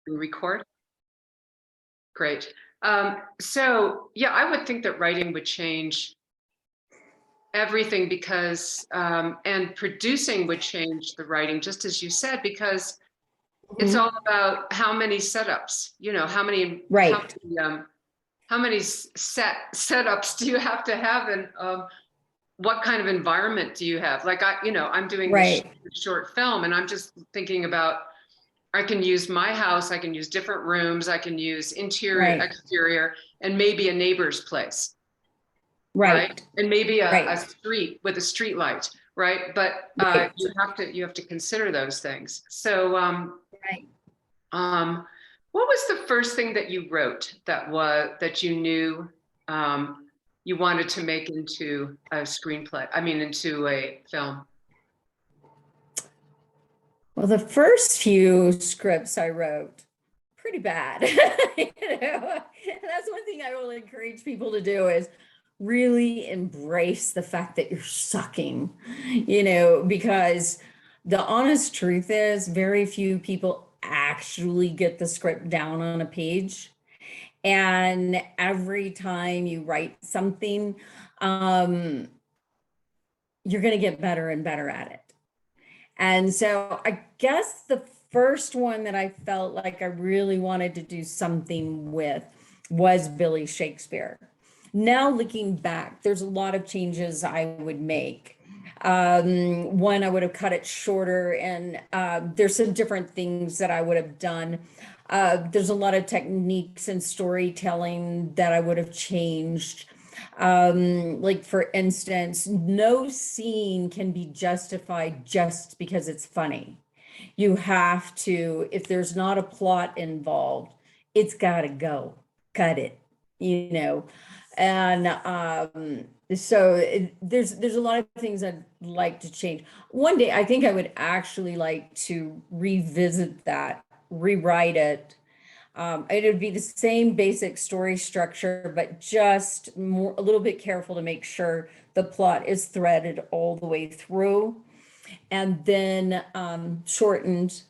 Record. Great. So yeah, I would think that writing would change everything because, and producing would change the writing, just as you said, because it's all about how many setups, how many, Right. how many setups do you have to have, and what kind of environment do you have? Like I'm doing this short film, and I'm just thinking about, I can use my house, I can use different rooms, I can use interior, exterior, and maybe a neighbor's place. Right. And maybe a street with a street light. Right. But you have to consider those things. So what was the first thing that you wrote that you knew you wanted to make into a screenplay? I mean, into a film? Well, the first few scripts I wrote, pretty bad. That's one thing I will encourage people to do, is really embrace the fact that you're sucking, because the honest truth is very few people actually get the script down on a page. And every time you write something, you're going to get better and better at it. And so I guess the first one that I felt like I really wanted to do something with was Billy Shakespeare. Now looking back, there's a lot of changes I would make. One, I would have cut it shorter, and there's some different things that I would have done. There's a lot of techniques and storytelling that I would have changed. Like for instance, no scene can be justified just because it's funny. You have to, if there's not a plot involved, it's got to go, cut it, and so there's a lot of things I'd like to change. One day, I think I would actually like to revisit that, rewrite it. It would be the same basic story structure, but just a little bit careful to make sure the plot is threaded all the way through, and then shortened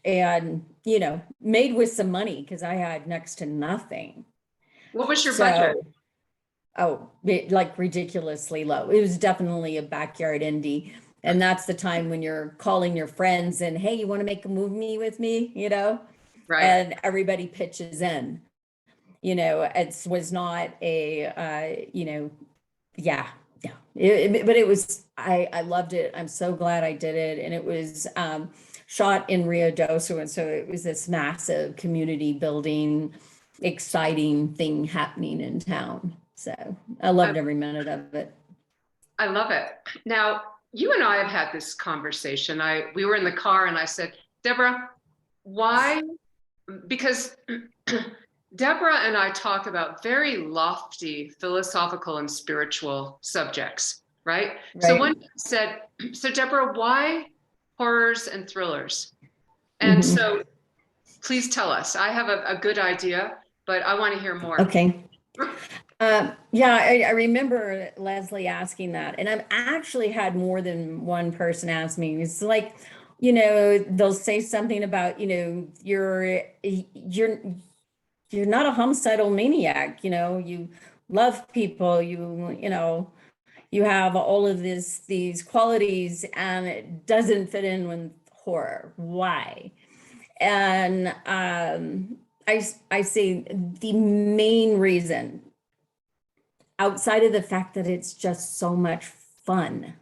and, made with some money, because I had next to nothing. What was your budget? Oh, like ridiculously low. It was definitely a backyard indie. And that's the time when you're calling your friends and, hey, you want to make a movie with me, Right. And everybody pitches in, it was not a, yeah. But it was, I loved it. I'm so glad I did it. And it was shot in Rio Doce. And so it was this massive community building, exciting thing happening in town. So I loved every minute of it. I love it. Now, you and I have had this conversation. We were in the car and I said, Deborah, why? Because Deborah and I talk about very lofty philosophical and spiritual subjects, right? So one said, so Deborah, why horrors and thrillers? And so please tell us. I have a good idea, but I want to hear more. Okay. Yeah, I remember Leslie asking that, and I've actually had more than one person ask me. It's like, they'll say something about, you're not a homicidal maniac, you love people, you have all of these qualities, and it doesn't fit in with horror. Why? And I say the main reason, outside of the fact that it's just so much fun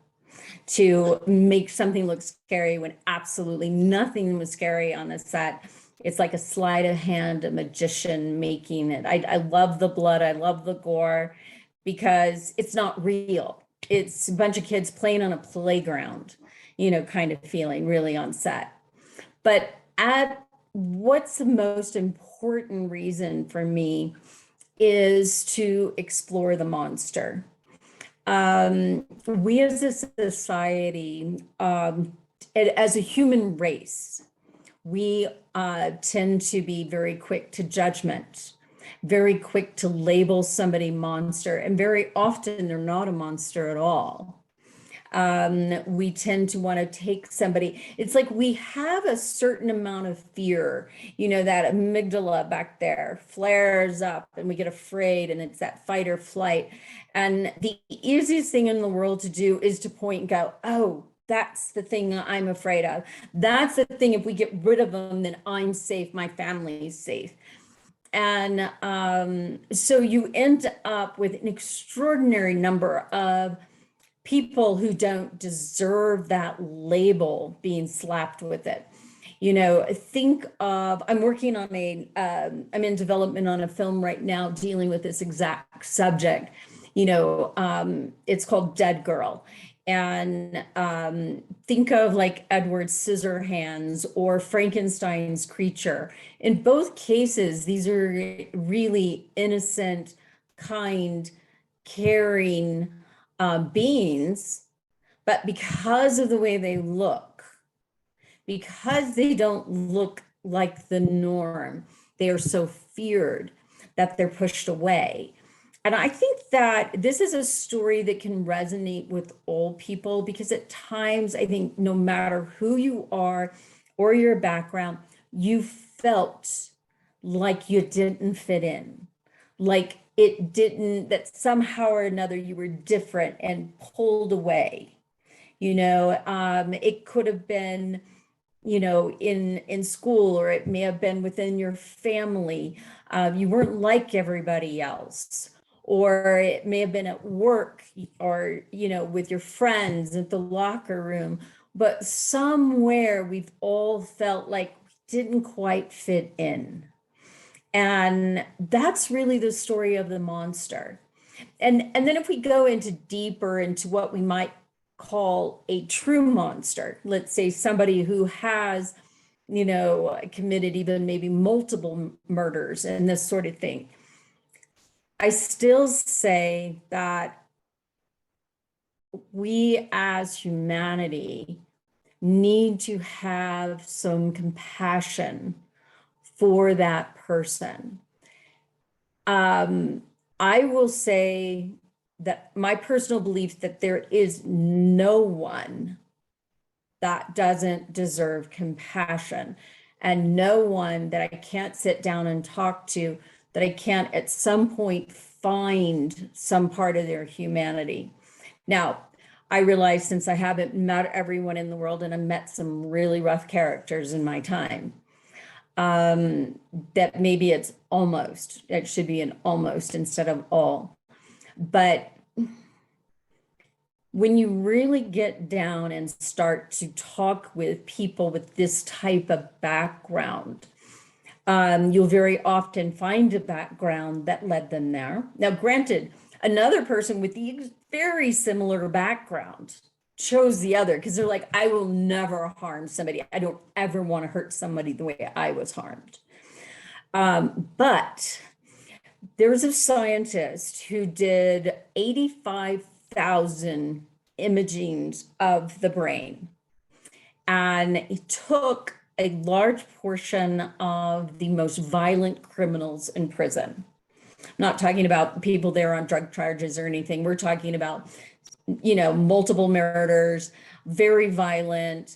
to make something look scary when absolutely nothing was scary on the set. It's like a sleight of hand, a magician making it. I love the blood, I love the gore, because it's not real. It's a bunch of kids playing on a playground, kind of feeling really on set. But what's the most important reason for me is to explore the monster. We as a society, as a human race, we tend to be very quick to judgment, very quick to label somebody monster, and very often they're not a monster at all. We tend to want to take somebody. It's like we have a certain amount of fear, that amygdala back there flares up and we get afraid, and it's that fight or flight. And the easiest thing in the world to do is to point and go, oh, that's the thing I'm afraid of. That's the thing. If we get rid of them, then I'm safe. My family's safe. And so you end up with an extraordinary number of people who don't deserve that label being slapped with it. Think of, I'm working on I'm in development on a film right now dealing with this exact subject. It's called Dead Girl. And think of like Edward Scissorhands or Frankenstein's creature. In both cases, these are really innocent, kind, caring beings, but because of the way they look, because they don't look like the norm, they are so feared that they're pushed away. And I think that this is a story that can resonate with all people, because at times, I think no matter who you are or your background, you felt like you didn't fit in, like it didn't, that somehow or another you were different and pulled away. It could have been, in school, or it may have been within your family. You weren't like everybody else. Or it may have been at work, or, with your friends at the locker room. But somewhere we've all felt like we didn't quite fit in. And that's really the story of the monster. And then if we go into deeper into what we might call a true monster, let's say somebody who has, committed even maybe multiple murders and this sort of thing, I still say that we as humanity need to have some compassion for that person. I will say that my personal belief that there is no one that doesn't deserve compassion, and no one that I can't sit down and talk to, that I can't at some point find some part of their humanity. Now, I realize, since I haven't met everyone in the world, and I've met some really rough characters in my time, that maybe it should be an almost instead of all. But when you really get down and start to talk with people with this type of background, you'll very often find a background that led them there. Now, granted, another person with the very similar background chose the other, because they're like, I will never harm somebody. I don't ever want to hurt somebody the way I was harmed. But there was a scientist who did 85,000 imagings of the brain, and he took a large portion of the most violent criminals in prison. I'm not talking about people there on drug charges or anything. We're talking about, multiple murders, very violent,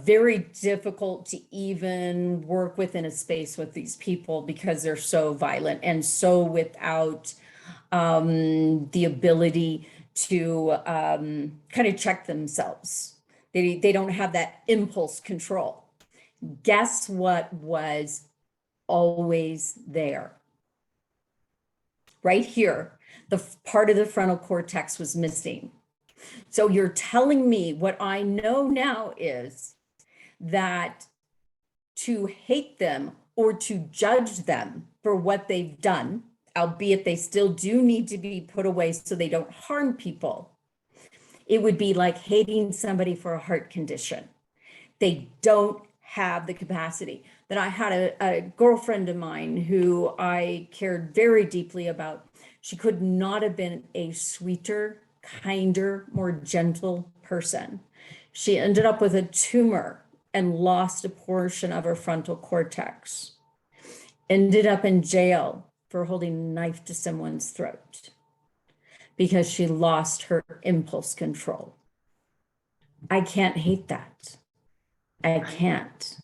very difficult to even work within a space with these people, because they're so violent and so without the ability to kind of check themselves. They don't have that impulse control. Guess what was always there? Right here, the part of the frontal cortex was missing. So you're telling me what I know now is that to hate them or to judge them for what they've done, albeit they still do need to be put away so they don't harm people, it would be like hating somebody for a heart condition. They don't have the capacity. That I had a girlfriend of mine who I cared very deeply about. She could not have been a sweeter, kinder, more gentle person. She ended up with a tumor and lost a portion of her frontal cortex. Ended up in jail for holding a knife to someone's throat because she lost her impulse control. I can't hate that. I can't.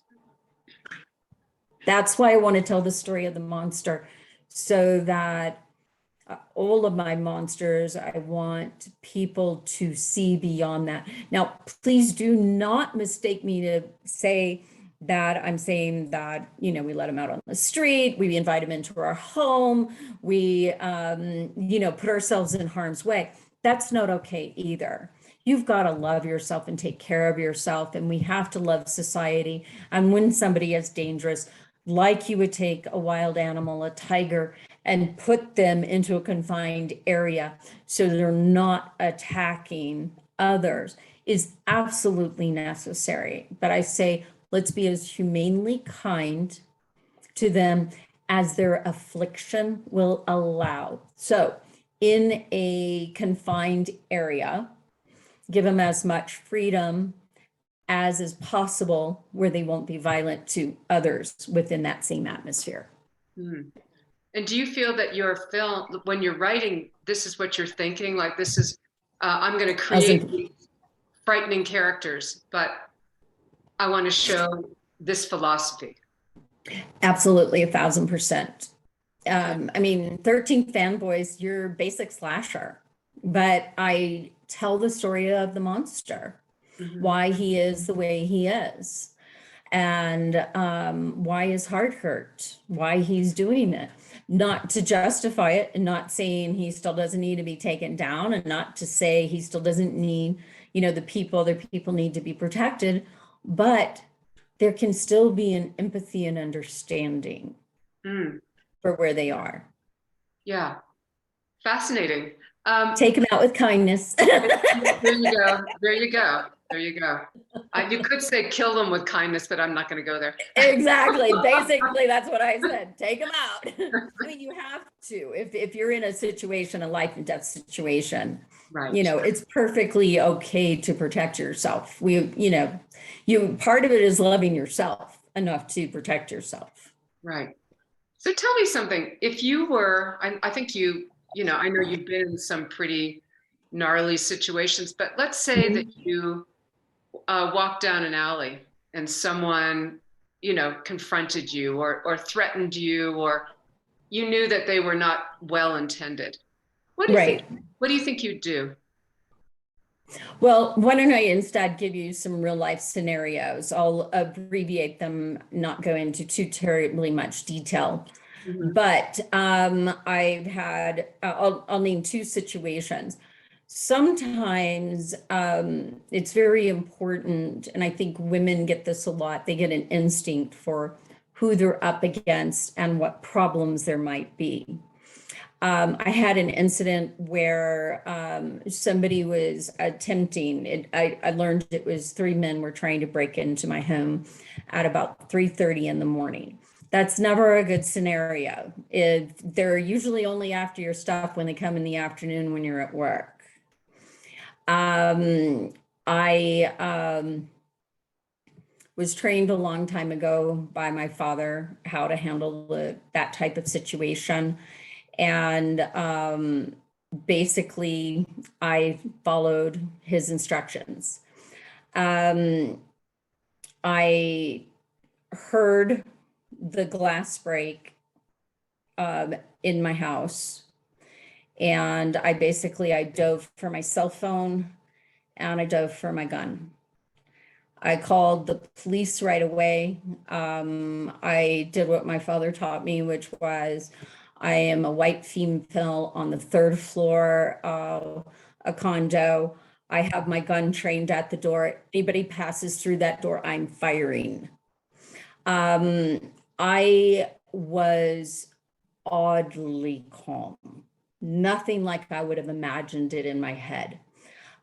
That's why I want to tell the story of the monster, so that all of my monsters, I want people to see beyond that. Now, please do not mistake me to say that I'm saying that, you know, we let them out on the street, we invite them into our home, we, you know, put ourselves in harm's way. That's not okay either. You've got to love yourself and take care of yourself, and we have to love society. And when somebody is dangerous, like you would take a wild animal, a tiger, and put them into a confined area so they're not attacking others, is absolutely necessary. But I say, let's be as humanely kind to them as their affliction will allow. So in a confined area, give them as much freedom as is possible, where they won't be violent to others within that same atmosphere. Mm. And do you feel that your film, when you're writing, this is what you're thinking? Like, this is, I'm going to create these frightening characters, but I want to show this philosophy. Absolutely, 1,000%. I mean, 13 Fanboys, your basic slasher, but I tell the story of the monster, why he is the way he is, and why his heart hurt, why he's doing it. Not to justify it, and not saying he still doesn't need to be taken down, and not to say he still doesn't need, you know, other people need to be protected, but there can still be an empathy and understanding for where they are. Yeah, fascinating. Take them out with kindness. There you go. There you go. There you go. You could say kill them with kindness, but I'm not going to go there. Exactly. Basically, that's what I said. Take them out. I mean, you have to. If you're in a situation, a life and death situation, right, you know, it's perfectly okay to protect yourself. Part of it is loving yourself enough to protect yourself. Right. So tell me something. If you were, I think I know you've been in some pretty gnarly situations, but let's say that you walked down an alley and someone, confronted you or threatened you, or you knew that they were not well intended. What do you think you'd do? Well, why don't I instead give you some real life scenarios? I'll abbreviate them, not go into too terribly much detail. But I've had, I'll name two situations. Sometimes it's very important, and I think women get this a lot, they get an instinct for who they're up against and what problems there might be. I had an incident where somebody was attempting, I learned it was three men were trying to break into my home at about 3:30 in the morning. That's never a good scenario. They're usually only after your stuff when they come in the afternoon when you're at work. I was trained a long time ago by my father how to handle that type of situation. And basically, I followed his instructions. I heard the glass break in my house, and I dove for my cell phone and I dove for my gun. I called the police right away. I did what my father taught me, which was I am a white female on the third floor of a condo. I have my gun trained at the door. Anybody passes through that door, I'm firing. I was oddly calm, nothing like I would have imagined it in my head.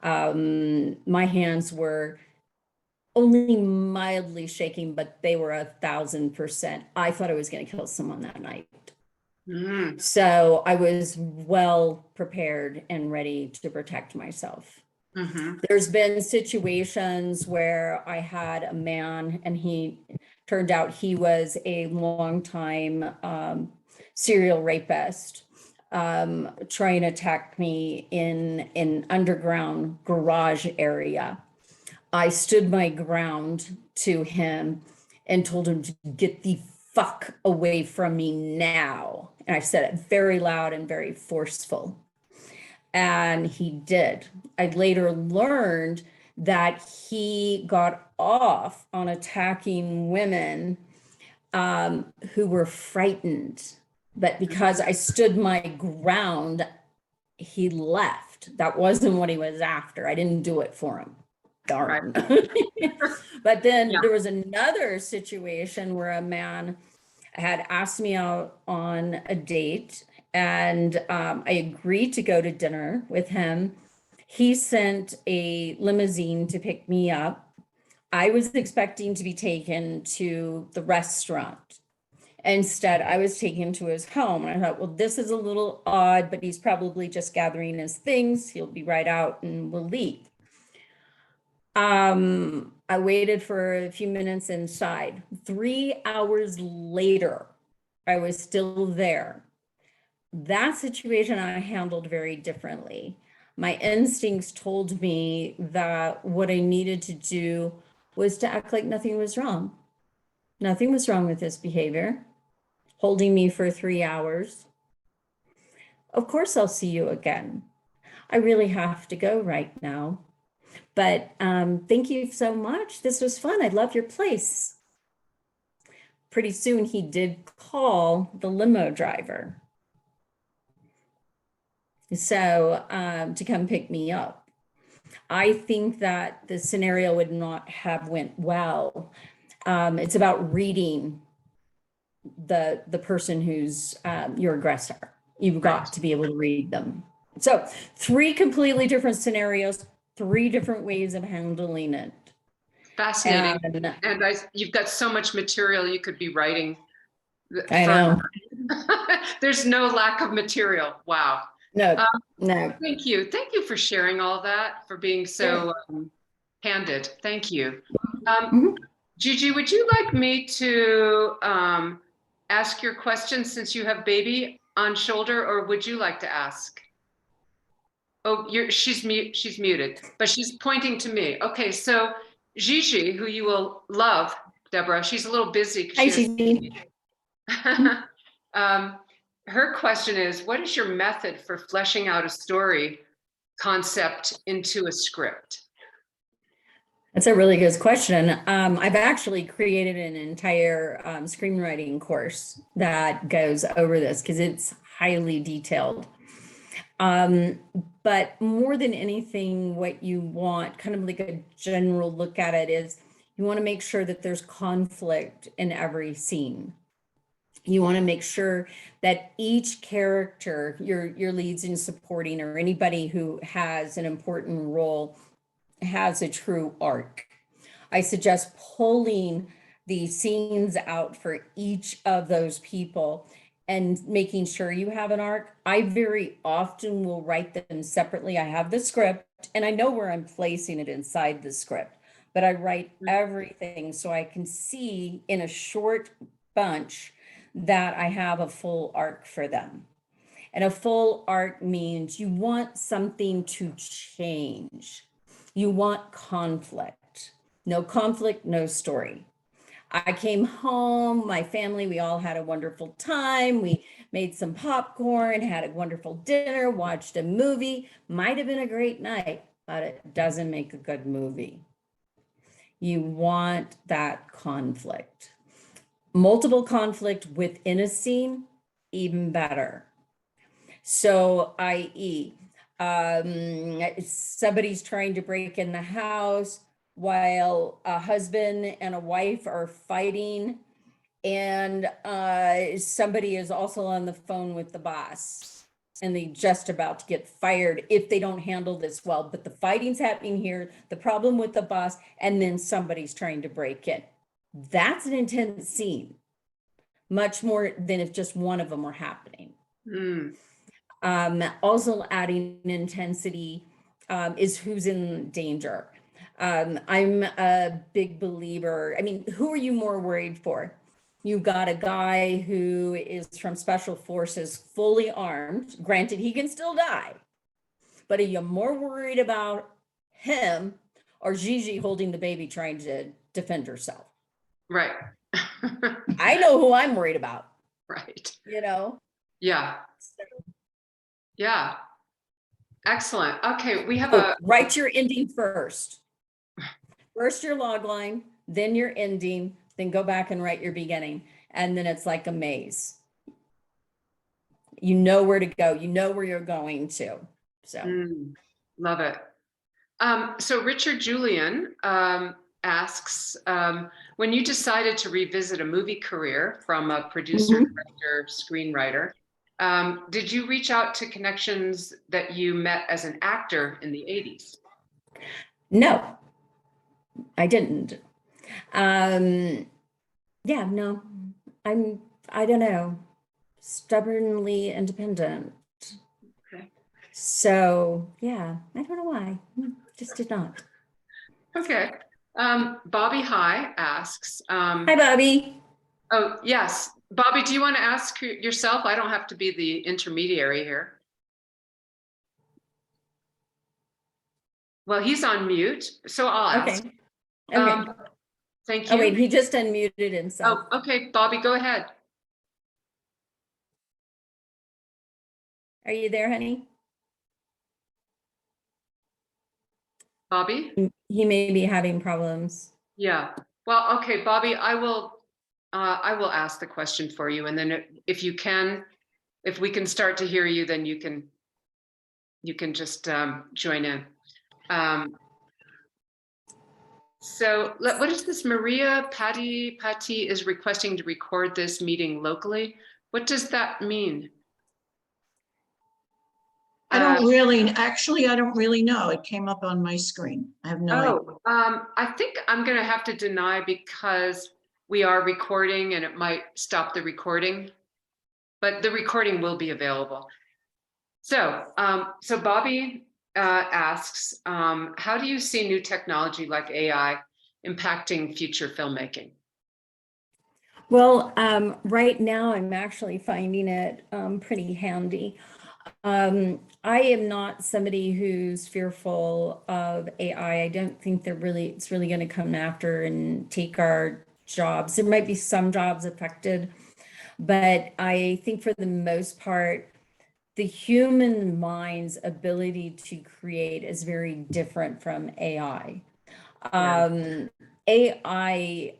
My hands were only mildly shaking, but they were 1,000%. I thought I was going to kill someone that night. So I was well prepared and ready to protect myself. There's been situations where I had a man, and he turned out he was a longtime serial rapist, trying to attack me in an underground garage area. I stood my ground to him and told him to get the fuck away from me now. And I said it very loud and very forceful. And he did. I later learned that he got off on attacking women who were frightened. But because I stood my ground, he left. That wasn't what he was after. I didn't do it for him. Darn. Right. But then there was another situation where a man had asked me out on a date, and I agreed to go to dinner with him. He sent a limousine to pick me up. I was expecting to be taken to the restaurant. Instead, I was taken to his home. And I thought, well, this is a little odd, but he's probably just gathering his things. He'll be right out and we'll leave. I waited for a few minutes inside. 3 hours later, I was still there. That situation I handled very differently. My instincts told me that what I needed to do was to act like nothing was wrong. Nothing was wrong with this behavior. Holding me for 3 hours. Of course, I'll see you again. I really have to go right now. But thank you so much. This was fun. I love your place. Pretty soon he did call the limo driver. So to come pick me up. I think that the scenario would not have went well. It's about reading the person who's your aggressor. You've got to be able to read them. So 3 completely different scenarios, 3 different ways of handling it. Fascinating. And you've got so much material you could be writing. I know. There's no lack of material. Wow. No, no. Thank you. Thank you for sharing all that, for being so candid. Thank you. Gigi, would you like me to ask your question since you have baby on shoulder, or would you like to ask? Oh, she's muted, but she's pointing to me. Okay, so Gigi, who you will love, Deborah, she's a little busy. Hi, Gigi. Her question is, what is your method for fleshing out a story concept into a script? That's a really good question. I've actually created an entire screenwriting course that goes over this because it's highly detailed. But more than anything, what you want, kind of like a general look at it, is you want to make sure that there's conflict in every scene. You want to make sure that each character, your leads in supporting, or anybody who has an important role, has a true arc. I suggest pulling the scenes out for each of those people and making sure you have an arc. I very often will write them separately. I have the script and I know where I'm placing it inside the script, but I write everything so I can see in a short bunch that I have a full arc for them. And a full arc means you want something to change. You want conflict. No conflict, no story. I came home, my family, we all had a wonderful time. We made some popcorn, had a wonderful dinner, watched a movie. Might have been a great night, but it doesn't make a good movie. You want that conflict. Multiple conflict within a scene, even better. So, i.e., somebody's trying to break in the house while a husband and a wife are fighting, and somebody is also on the phone with the boss, and they just about to get fired if they don't handle this well. But the fighting's happening here, the problem with the boss, and then somebody's trying to break in. That's an intense scene, much more than if just one of them were happening. Also adding intensity is who's in danger. I'm a big believer. I mean, who are you more worried for? You've got a guy who is from special forces, fully armed. Granted, he can still die. But are you more worried about him, or Gigi holding the baby trying to defend herself. Right. I know who I'm worried about. Right. You know? Yeah. So, Yeah. Excellent. Okay, we have write your ending first. First your log line, then your ending, then go back and write your beginning. And then it's like a maze. You know where to go. You know where you're going to. So love it. So Richard Julian asks, when you decided to revisit a movie career from a producer, director, screenwriter, did you reach out to connections that you met as an actor in the 80s? No, I didn't. Yeah, no, I don't know, stubbornly independent. Okay. So yeah, I don't know why, just did not. Okay. Bobby High asks. Hi, Bobby. Oh, yes. Bobby, do you want to ask yourself? I don't have to be the intermediary here. Well, he's on mute, so I'll ask. Okay. Thank you. Oh, wait, he just unmuted himself. Oh, okay, Bobby, go ahead. Are you there, honey? Bobby? He may be having problems. Yeah. Well, okay, Bobby, I will ask the question for you, and then if you can, if we can start to hear you, then you can just join in. So what is this? Maria Patty is requesting to record this meeting locally. What does that mean? I don't really know. It came up on my screen. I have no idea. I think I'm going to have to deny because we are recording and it might stop the recording, but the recording will be available. So, so Bobby asks, how do you see new technology like AI impacting future filmmaking? Well, right now I'm actually finding it pretty handy. I am not somebody who's fearful of AI. I don't think it's really going to come after and take our jobs. There might be some jobs affected, but I think for the most part, the human mind's ability to create is very different from AI. AI,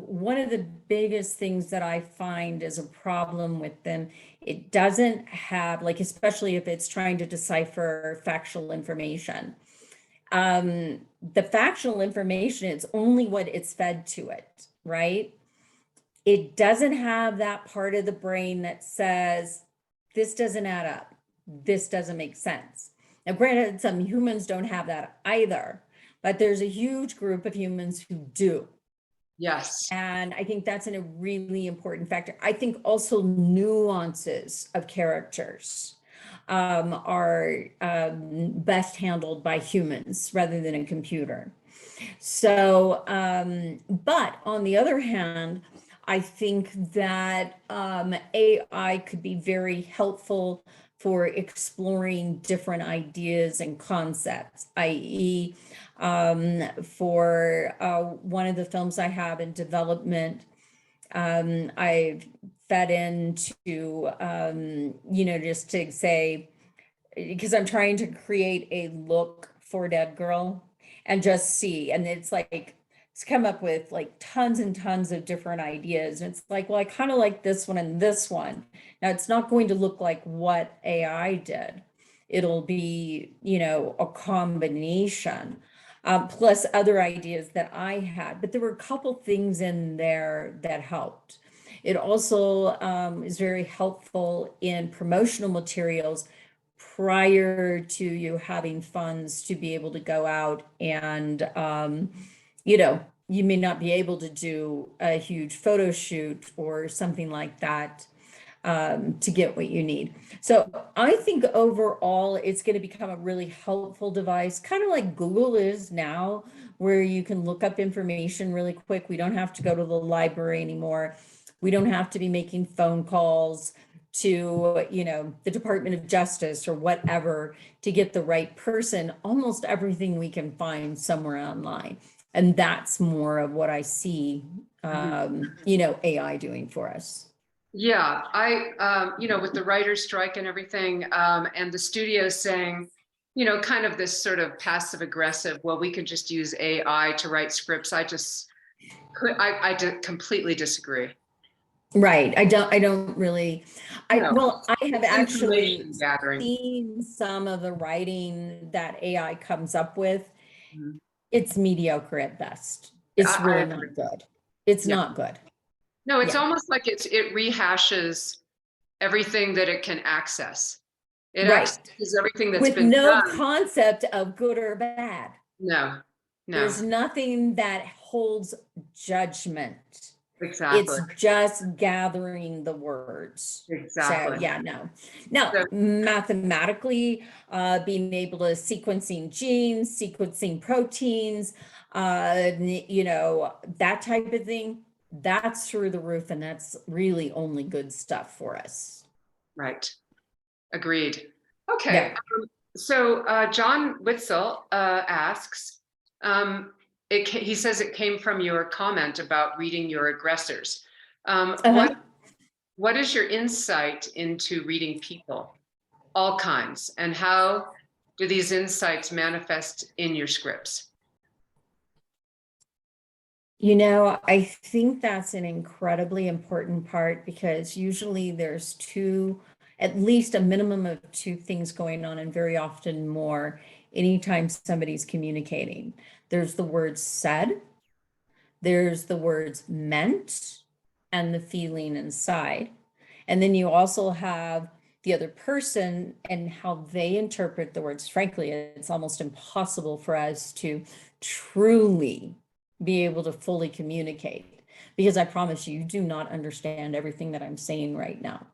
one of the biggest things that I find is a problem with them, it doesn't have, like, especially if it's trying to decipher factual information. The factual information, it's only what it's fed to it, right? It doesn't have that part of the brain that says, this doesn't add up. This doesn't make sense. Now, granted, some humans don't have that either, but there's a huge group of humans who do. Yes. And I think that's a really important factor. I think also nuances of characters are best handled by humans rather than a computer. So, but on the other hand, I think that AI could be very helpful for exploring different ideas and concepts, i.e., for one of the films I have in development, I've fed into, just to say, because I'm trying to create a look for Dead Girl and just see, and it's like, it's come up with like tons and tons of different ideas. And it's like, well, I kind of like this one and this one. Now it's not going to look like what AI did. It'll be, a combination, plus other ideas that I had, but there were a couple things in there that helped. It also is very helpful in promotional materials prior to you having funds to be able to go out and, you may not be able to do a huge photo shoot or something like that to get what you need. So I think overall, it's going to become a really helpful device, kind of like Google is now, where you can look up information really quick. We don't have to go to the library anymore. We don't have to be making phone calls. to, the Department of Justice or whatever to get the right person, almost everything we can find somewhere online. And that's more of what I see, AI doing for us. Yeah, with the writer's strike and everything, and the studio saying, kind of this sort of passive aggressive, well, we could just use AI to write scripts. I completely disagree. Right. I don't really, No. I have actually Information gathering. seen some of the writing that AI comes up with. Mhm. It's mediocre at best. It's I really agree. not good. It's Yeah. not good. No, it's Yeah. almost like it rehashes everything that it can access. It Right. accesses everything that's With been no done. concept of good or bad. No. There's nothing that holds judgment. Exactly. It's just gathering the words. Exactly. So yeah, no. Now, So- mathematically, being able to sequencing genes, sequencing proteins, that type of thing, that's through the roof, and that's really only good stuff for us. Right. Agreed. Okay. Yeah. So John Witzel asks, he says it came from your comment about reading your aggressors. What is your insight into reading people, all kinds, and how do these insights manifest in your scripts? I think that's an incredibly important part, because usually there's at least a minimum of two things going on, and very often more anytime somebody's communicating. There's the words said, there's the words meant, and the feeling inside. And then you also have the other person and how they interpret the words. Frankly, it's almost impossible for us to truly be able to fully communicate, because I promise you do not understand everything that I'm saying right now,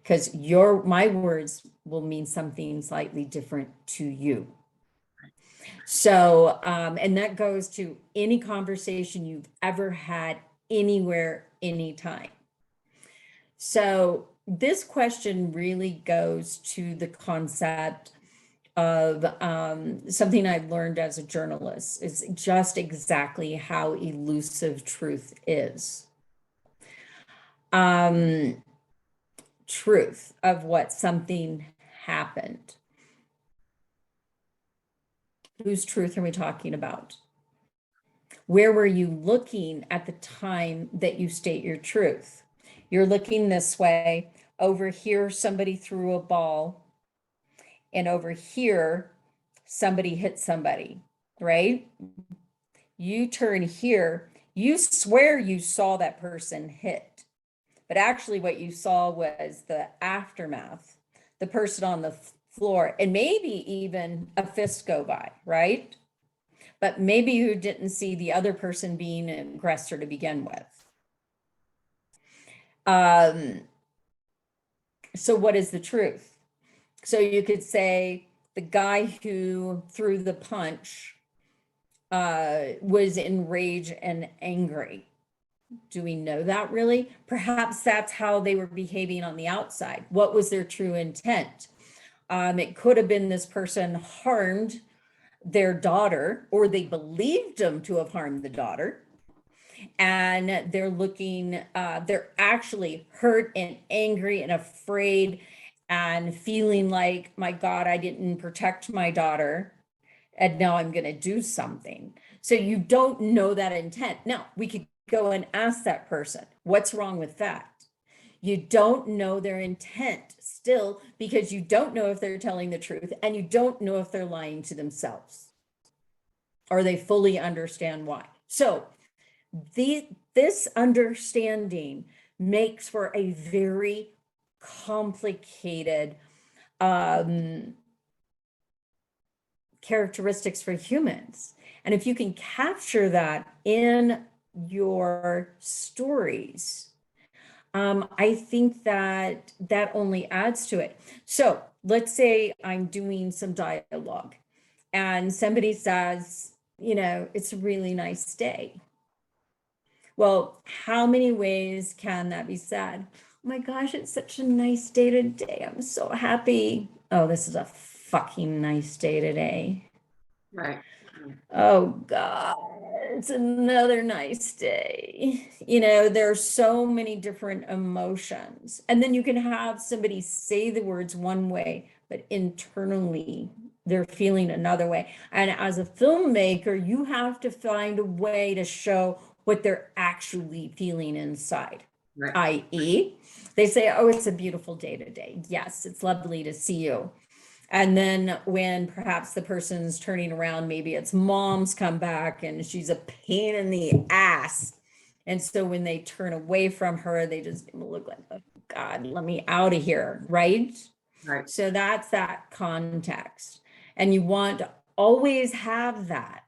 because my words will mean something slightly different to you. So, and that goes to any conversation you've ever had anywhere, anytime. So this question really goes to the concept of something I learned as a journalist, is just exactly how elusive truth is. Truth of what something happened. Whose truth are we talking about? Where were you looking at the time that you state your truth? You're looking this way. Over here, somebody threw a ball. And over here, somebody hit somebody, right? You turn here, you swear you saw that person hit. But actually what you saw was the aftermath, the person on the floor, and maybe even a fist go by, right? But maybe you didn't see the other person being an aggressor to begin with. So what is the truth? So you could say the guy who threw the punch was enraged and angry. Do we know that really? Perhaps that's how they were behaving on the outside. What was their true intent? It could have been this person harmed their daughter, or they believed them to have harmed the daughter. And they're actually hurt and angry and afraid and feeling like, my God, I didn't protect my daughter, and now I'm going to do something. So you don't know that intent. Now, we could go and ask that person, what's wrong with that? You don't know their intent still, because you don't know if they're telling the truth, and you don't know if they're lying to themselves, or they fully understand why. So this understanding makes for a very complicated characteristics for humans. And if you can capture that in your stories, I think that only adds to it. So let's say I'm doing some dialogue and somebody says, it's a really nice day. Well, how many ways can that be said? my gosh, it's such a nice day today. I'm so happy. Oh, this is a fucking nice day today. Right. Oh God, it's another nice day. You know, there are so many different emotions. And then you can have somebody say the words one way, but internally they're feeling another way. And as a filmmaker, you have to find a way to show what they're actually feeling inside. Right. I.e., they say, oh, it's a beautiful day today. Yes, it's lovely to see you. And then when perhaps the person's turning around, maybe it's mom's come back and she's a pain in the ass. And so when they turn away from her, they just look like, oh God, let me out of here, right? Right. So that's that context. And you want to always have that.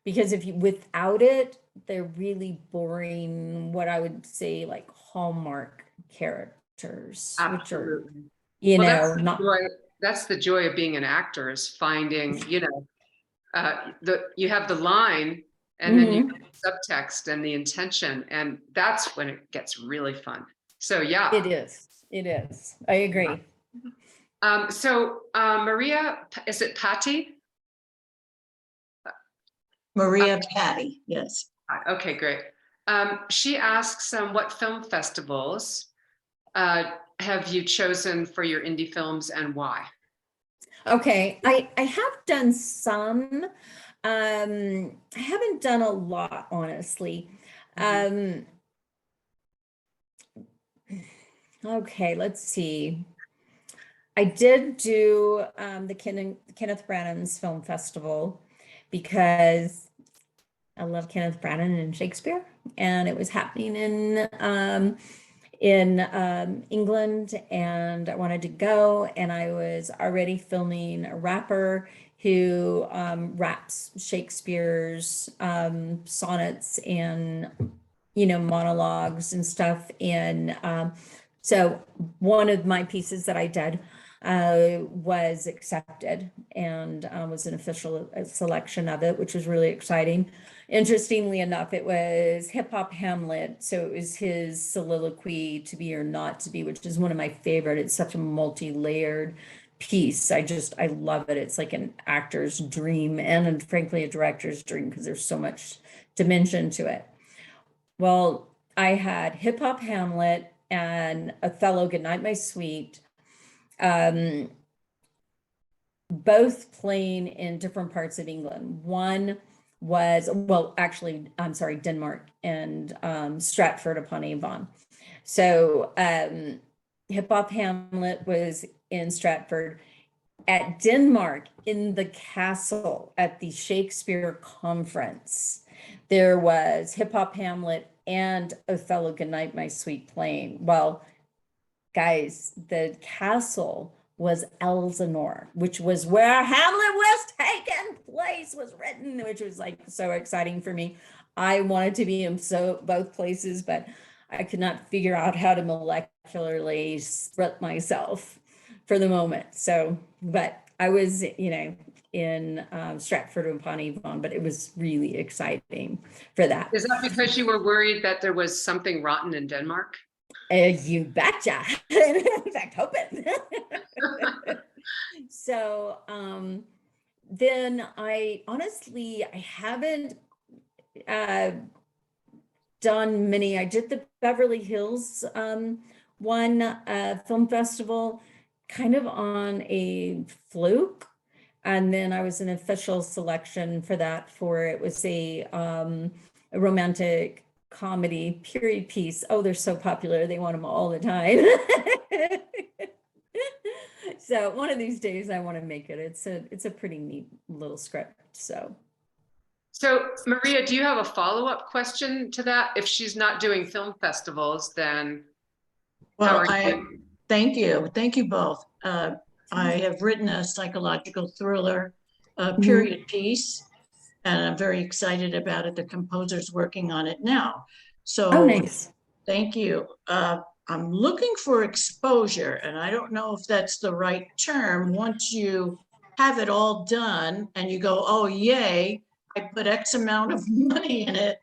Because if you, without it, they're really boring, what I would say like Hallmark characters, which are, Absolutely. you Well, know, not. that's the joy of being an actor, is finding, you have the line and then you have the subtext and the intention, and that's when it gets really fun. So yeah. It is. It is. I agree. Maria, is it Patty? Maria Patty, yes. Okay, great. She asks, what film festivals have you chosen for your indie films and why? Okay, I have done some. I haven't done a lot, honestly. Okay, let's see. I did do the Kenneth Branagh's Film Festival because I love Kenneth Branagh and Shakespeare, and it was happening in England, and I wanted to go, and I was already filming a rapper who raps Shakespeare's sonnets and monologues and stuff. And so one of my pieces that I did was accepted and was an official selection of it, which was really exciting. Interestingly enough, it was Hip Hop Hamlet. So it was his soliloquy, To Be or Not to Be, which is one of my favorite. It's such a multi-layered piece. I love it. It's like an actor's dream and frankly, a director's dream, because there's so much dimension to it. Well, I had Hip Hop Hamlet and Othello, Goodnight My Sweet, both playing in different parts of England. One was, well, actually, I'm sorry, Denmark and Stratford upon Avon. So Hip Hop Hamlet was in Stratford. At Denmark, in the castle at the Shakespeare conference, there was Hip Hop Hamlet and Othello, Goodnight My Sweet playing. Well, guys, the castle was Elsinore, which was where Hamlet was taken place, was written, which was like so exciting for me. I wanted to be in both places, but I could not figure out how to molecularly split myself for the moment. So, but I was, in Stratford upon Avon, but it was really exciting for that. Is that because you were worried that there was something rotten in Denmark? You betcha. In fact, hoping. So then I haven't done many. I did the Beverly Hills film festival kind of on a fluke. And then I was an official selection for that, it was a romantic comedy period piece. Oh, they're so popular. They want them all the time. So one of these days I want to make it. It's a pretty neat little script. So Maria, do you have a follow-up question to that? If she's not doing film festivals, then well, thank you. Thank you both. I have written a psychological thriller period piece, and I'm very excited about it. The composer's working on it now. So nice. Thank you. I'm looking for exposure, and I don't know if that's the right term. Once you have it all done and you go, oh, yay, I put X amount of money in it.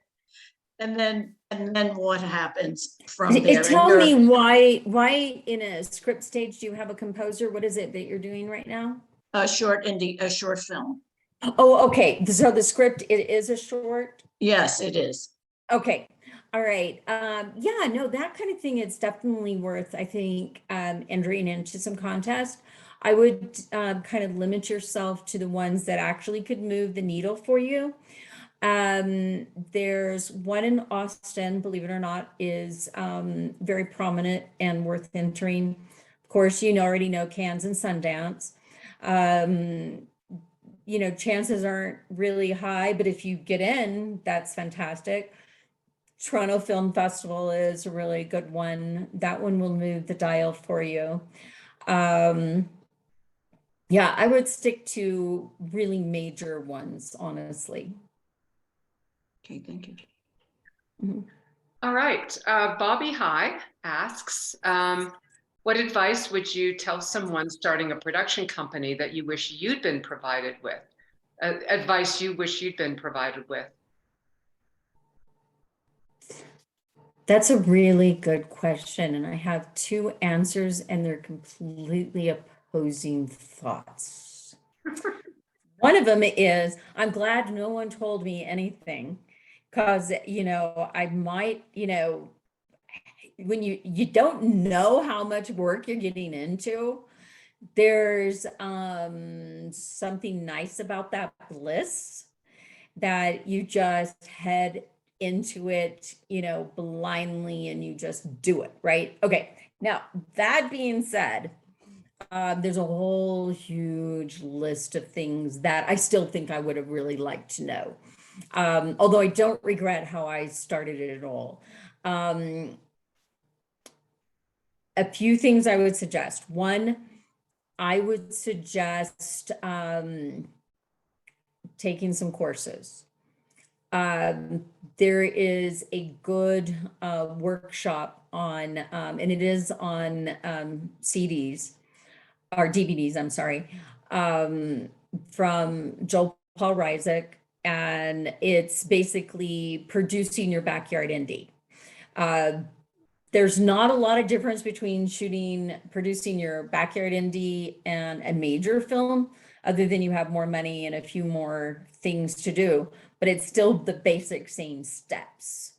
And then And then what happens from there? Tell me why in a script stage do you have a composer? What is it that you're doing right now? A short film. Oh, okay. So the script, it is a short? Yes, it is. Okay. All right. Yeah, no, that kind of thing is definitely worth, I think, entering into some contest. I would kind of limit yourself to the ones that actually could move the needle for you. There's one in Austin, believe it or not, is very prominent and worth entering. Of course, you already know Cannes and Sundance. Chances aren't really high, but if you get in, that's fantastic. Toronto Film Festival is a really good one. That one will move the dial for you. Yeah, I would stick to really major ones, honestly. Okay, thank you. Mhm. All right. Bobby High asks, what advice would you tell someone starting a production company that you wish you'd been provided with? Advice you wish you'd been provided with? That's a really good question. And I have two answers, and they're completely opposing thoughts. One of them is, I'm glad no one told me anything, because, I might, when you don't know how much work you're getting into, there's something nice about that bliss that you just head into it, blindly, and you just do it, right? Okay. Now, that being said, there's a whole huge list of things that I still think I would have really liked to know. Although I don't regret how I started it at all. A few things I would suggest. One, I would suggest taking some courses. There is a good workshop on, and it is on CDs or DVDs, I'm sorry, from Joel Paul Reisig, and it's basically producing your backyard indie. There's not a lot of difference between producing your backyard indie and a major film, other than you have more money and a few more things to do, but it's still the basic same steps.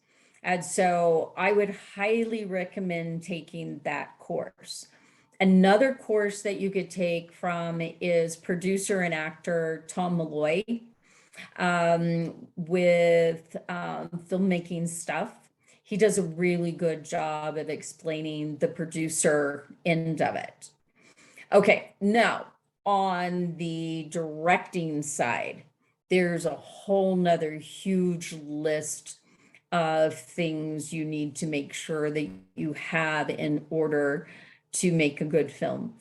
And so I would highly recommend taking that course. Another course that you could take from is producer and actor Tom Malloy with filmmaking stuff. He does a really good job of explaining the producer end of it. Okay, now on the directing side, there's a whole nother huge list of things you need to make sure that you have in order to make a good film.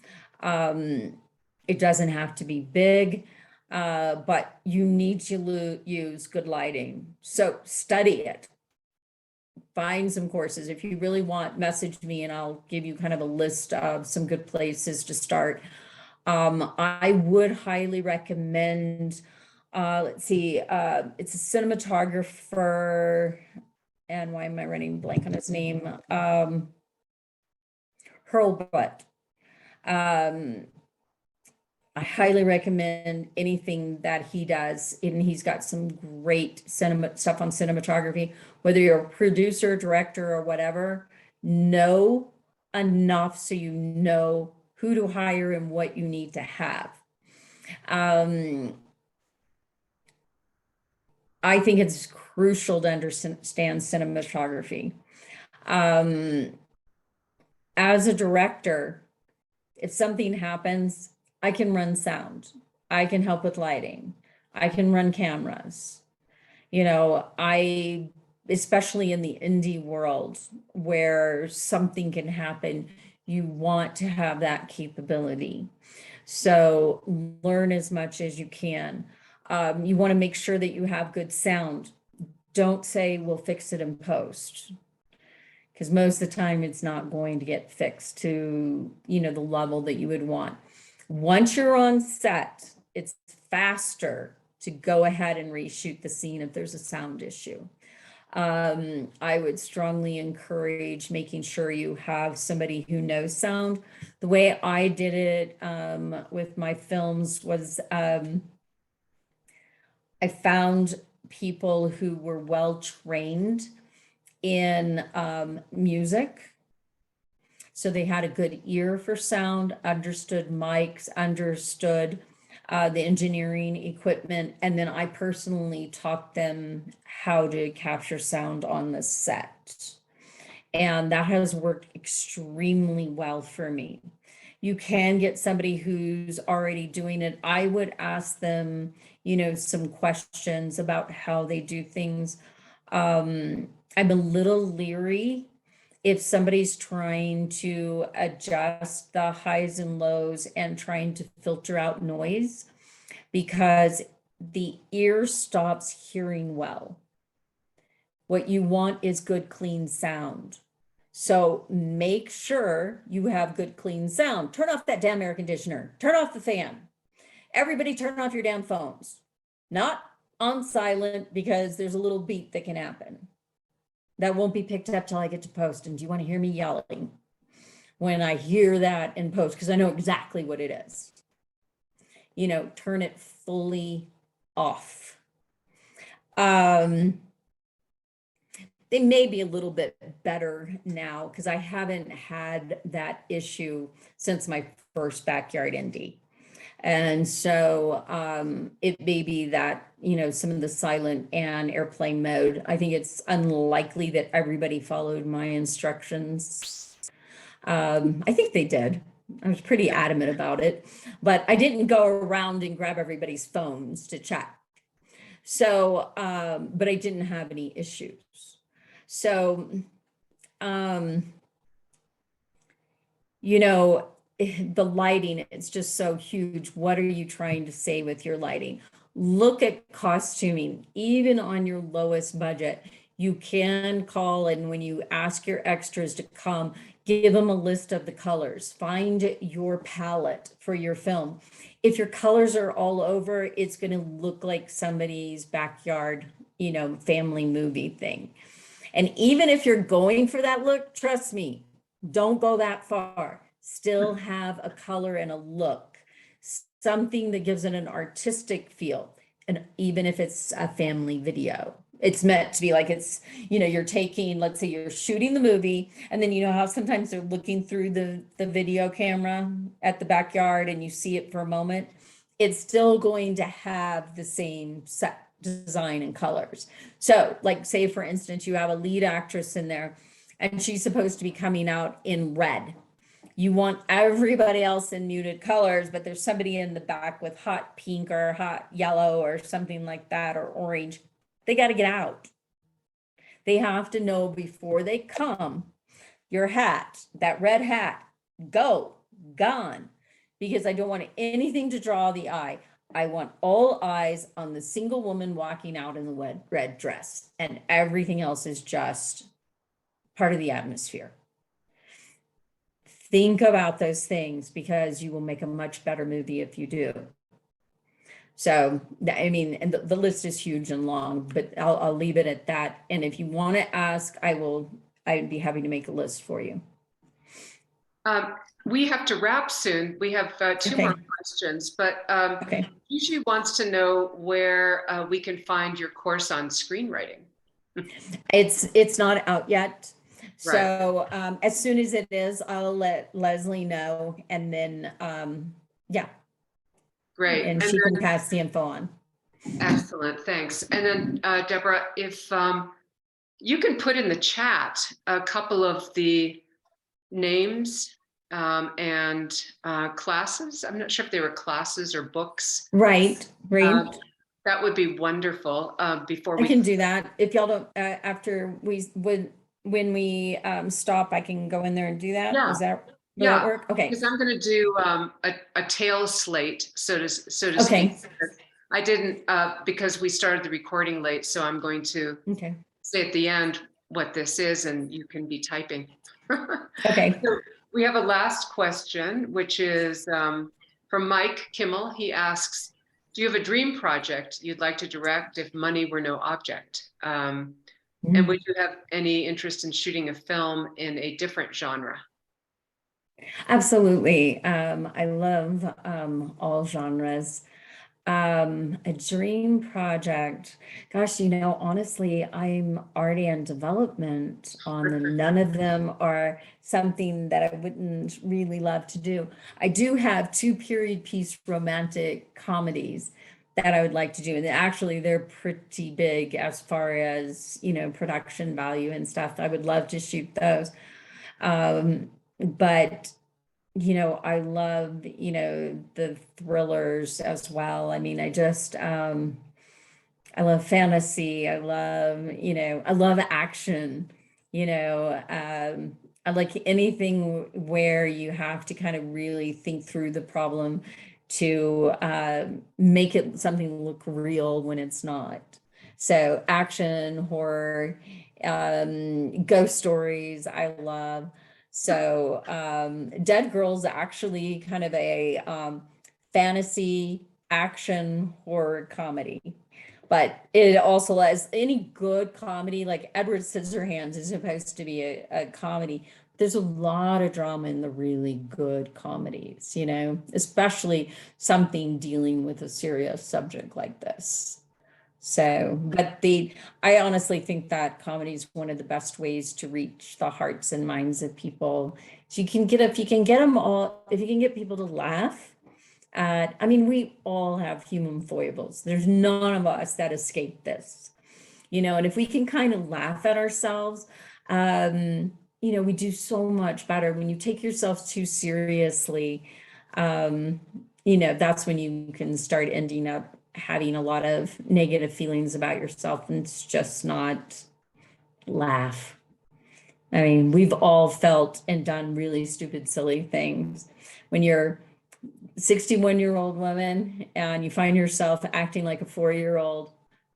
It doesn't have to be big, but you need to use good lighting. So study it. Find some courses. If you really want, message me and I'll give you kind of a list of some good places to start. I would highly recommend, let's see, it's a cinematographer, and why am I running blank on his name? Hurlbut. I highly recommend anything that he does, and he's got some great stuff on cinematography. Whether you're a producer, director, or whatever, know enough so you know who to hire and what you need to have. I think it's crucial to understand cinematography. As a director, if something happens, I can run sound. I can help with lighting. I can run cameras. Especially in the indie world where something can happen, you want to have that capability. So learn as much as you can. You want to make sure that you have good sound. Don't say we'll fix it in post, because most of the time it's not going to get fixed to, the level that you would want. Once you're on set, it's faster to go ahead and reshoot the scene if there's a sound issue. I would strongly encourage making sure you have somebody who knows sound. The way I did it with my films was I found people who were well trained in music. So they had a good ear for sound, understood mics, understood the engineering equipment. And then I personally taught them how to capture sound on the set. And that has worked extremely well for me. You can get somebody who's already doing it. I would ask them, you know, some questions about how they do things. I'm a little leery if somebody's trying to adjust the highs and lows and trying to filter out noise, because the ear stops hearing well. What you want is good, clean sound. So make sure you have good, clean sound. Turn off that damn air conditioner. Turn off the fan. Everybody turn off your damn phones. Not on silent, because there's a little beep that can happen. That won't be picked up till I get to post. And do you want to hear me yelling when I hear that in post? Because I know exactly what it is. You know, turn it fully off. They may be a little bit better now because I haven't had that issue since my first backyard indie. And so it may be that, you know, some of the silent and airplane mode, I think it's unlikely that everybody followed my instructions. I think they did. I was pretty adamant about it, but I didn't go around and grab everybody's phones to check. So, but I didn't have any issues. So, you know, the lighting, it's just so huge. What are you trying to say with your lighting? Look at costuming. Even on your lowest budget, you can call, and when you ask your extras to come, give them a list of the colors. Find your palette for your film. If your colors are all over, it's going to look like somebody's backyard, you know, family movie thing. And even if you're going for that look, trust me, don't go that far. Still have a color and a look, something that gives it an artistic feel. And even if it's a family video, it's meant to be like, it's, you know, you're taking, let's say you're shooting the movie, and then you know how sometimes they're looking through the video camera at the backyard and you see it for a moment. It's still going to have the same set design and colors. So like, say for instance, you have a lead actress in there and she's supposed to be coming out in red. You want everybody else in muted colors, but there's somebody in the back with hot pink or hot yellow or something like that, or orange. They got to get out. They have to know before they come, your hat, that red hat, gone, because I don't want anything to draw the eye. I want all eyes on the single woman walking out in the red dress, and everything else is just part of the atmosphere. Think about those things, because you will make a much better movie if you do. So, I mean, and the list is huge and long, but I'll leave it at that. And if you want to ask, I'd be happy to make a list for you. We have to wrap soon. We have two more questions, but Gigi wants to know where we can find your course on screenwriting. It's not out yet. Right. So as soon as it is, I'll let Leslie know, and then yeah. Great. And she can pass the info on. Excellent, thanks. And then Deborah, if you can put in the chat a couple of the names and classes. I'm not sure if they were classes or books. Right. That would be wonderful. Before I can do that. If y'all don't, after when we stop, I can go in there and do that. Yeah. Will that work? Okay. Because I'm going to do a tail slate, so to speak. I didn't because we started the recording late, so I'm going to say at the end what this is, and you can be typing. Okay. So we have a last question, which is from Mike Kimmel. He asks, do you have a dream project you'd like to direct if money were no object? And would you have any interest in shooting a film in a different genre? Absolutely. I love all genres. A dream project. Gosh, honestly, I'm already in development on them. None of them are something that I wouldn't really love to do. I do have two period piece romantic comedies that I would like to do. And actually, they're pretty big as far as, production value and stuff. I would love to shoot those. But I love, the thrillers as well. I mean, I love fantasy. I love, I love action, I like anything where you have to kind of really think through the problem to make it something look real when it's not. So action, horror, ghost stories, I love. So Dead Girl's actually kind of a fantasy action horror comedy. But it also has any good comedy, like Edward Scissorhands is supposed to be a comedy. There's a lot of drama in the really good comedies, especially something dealing with a serious subject like this. So, but I honestly think that comedy is one of the best ways to reach the hearts and minds of people. So if you can get people to laugh, I mean, we all have human foibles. There's none of us that escape this, and if we can kind of laugh at ourselves, we do so much better. When you take yourself too seriously, that's when you can start ending up having a lot of negative feelings about yourself, and it's just not laugh. I mean, we've all felt and done really stupid, silly things. When you're 61-year-old woman and you find yourself acting like a 4-year-old,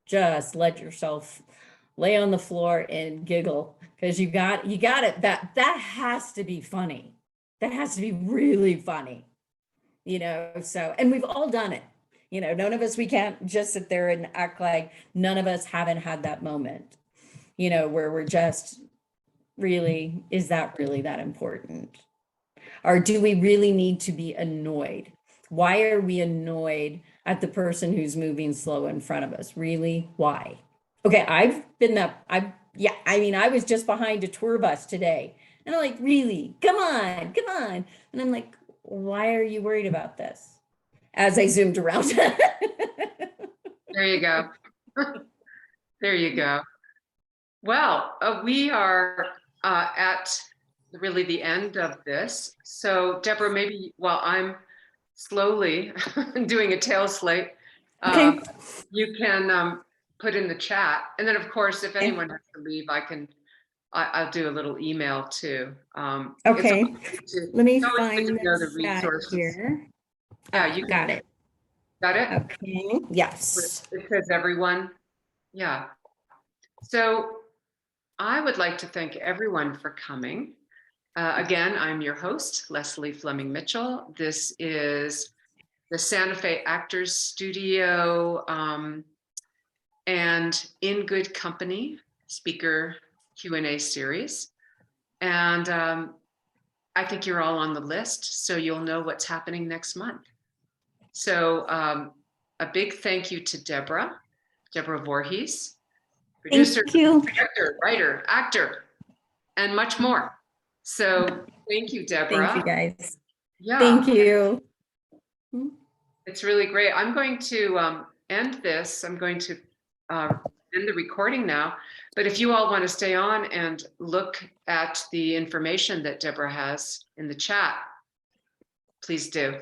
just let yourself lay on the floor and giggle, because you got it. That has to be funny. That has to be really funny, so, and we've all done it. None of us, we can't just sit there and act like none of us haven't had that moment, where we're just really, is that really that important? Or do we really need to be annoyed? Why are we annoyed at the person who's moving slow in front of us? Really? Why? Okay, I mean, I was just behind a tour bus today, and I'm like, really? Come on. And I'm like, why are you worried about this? As I zoomed around. There you go. There you go. Well, we are at really the end of this. So Deborah, maybe while I'm slowly doing a tail slate, Okay. you can put in the chat. And then of course, if anyone has to leave, I'll do a little email too. Okay. Let me find the resources here. Yeah, you got it. Got it? Okay. Yes. It says everyone. Yeah. So I would like to thank everyone for coming. Again, I'm your host, Leslie Fleming Mitchell. This is the Santa Fe Actors Studio and In Good Company speaker Q&A series. And I think you're all on the list, so you'll know what's happening next month. So a big thank you to Deborah Voorhees, producer, director, writer, actor, and much more. So thank you, Deborah. Thank you, guys. Yeah. Thank you. It's really great. I'm going to end this. I'm going to end the recording now. But if you all want to stay on and look at the information that Deborah has in the chat, please do.